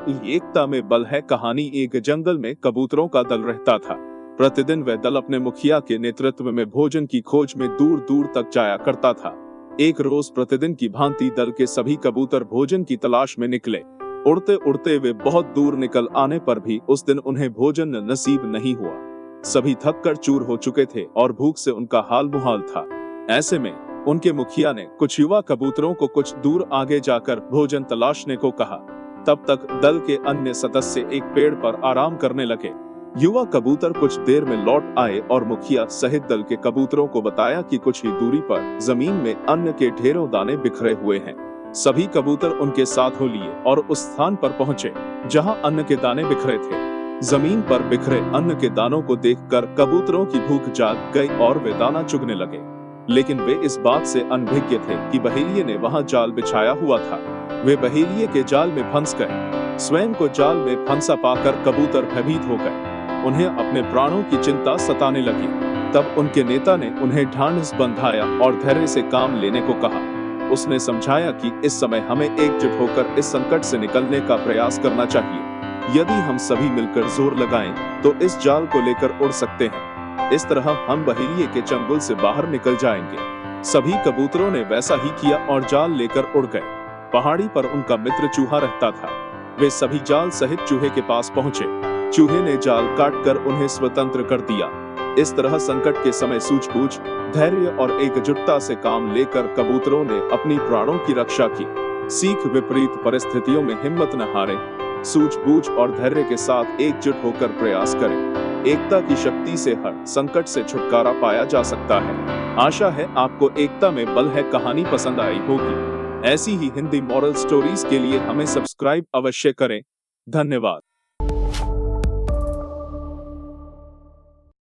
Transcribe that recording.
एकता में बल है कहानी। एक जंगल में कबूतरों का दल रहता था। प्रतिदिन वह दल अपने मुखिया के नेतृत्व में भोजन की खोज में दूर दूर तक जाया करता था। एक रोज प्रतिदिन की भांति दल के सभी कबूतर भोजन की तलाश में निकले। उड़ते उड़ते वे बहुत दूर निकल आने पर भी उस दिन उन्हें भोजन नसीब नहीं हुआ। सभी थक कर चूर हो चुके थे और भूख से उनका हाल मुहाल था। ऐसे में उनके मुखिया ने कुछ युवा कबूतरों को कुछ दूर आगे जाकर भोजन तलाशने को कहा। तब तक दल के अन्य सदस्य एक पेड़ पर आराम करने लगे। युवा कबूतर कुछ देर में लौट आए और मुखिया सहित दल के कबूतरों को बताया कि कुछ ही दूरी पर जमीन में अन्न के ढेरों दाने बिखरे हुए हैं। सभी कबूतर उनके साथ हो लिए और उस स्थान पर पहुंचे जहां अन्न के दाने बिखरे थे। जमीन पर बिखरे अन्न के दानों को देखकर कबूतरों की भूख जाग गई और वे दाना चुगने लगे। लेकिन वे इस बात से अनभिज्ञ थे कि बहेलिये ने वहां जाल बिछाया हुआ था। वे बहेलिये के जाल में फंस गए। स्वयं को जाल में फंसा पाकर कबूतर भयभीत हो गए। उन्हें अपने प्राणों की चिंता सताने लगी। तब उनके नेता ने उन्हें ढांढस बंधाया और धैर्य से काम लेने को कहा। उसने समझाया कि इस समय हमें एकजुट होकर इस संकट से निकलने का प्रयास करना चाहिए। यदि हम सभी मिलकर जोर लगाएं, तो इस जाल को लेकर उड़ सकते हैं। इस तरह हम बहेलिये के चंगुल से बाहर निकल जाएंगे। सभी कबूतरों ने वैसा ही किया और जाल लेकर उड़ गए। पहाड़ी पर उनका मित्र चूहा रहता था। वे सभी जाल सहित चूहे के पास पहुंचे। चूहे ने जाल काटकर उन्हें स्वतंत्र कर दिया। इस तरह संकट के समय सूझबूझ, धैर्य और एकजुटता से काम लेकर कबूतरों ने अपनी प्राणों की रक्षा की। सीख विपरीत परिस्थितियों में हिम्मत न हारें, सूझबूझ और धैर्य के साथ एकजुट होकर प्रयास करें। एकता की शक्ति से हर संकट से छुटकारा पाया जा सकता है। आशा है आपको एकता में बल है कहानी पसंद आई होगी। ऐसी ही हिंदी मॉरल स्टोरीज के लिए हमें सब्सक्राइब अवश्य करें। धन्यवाद।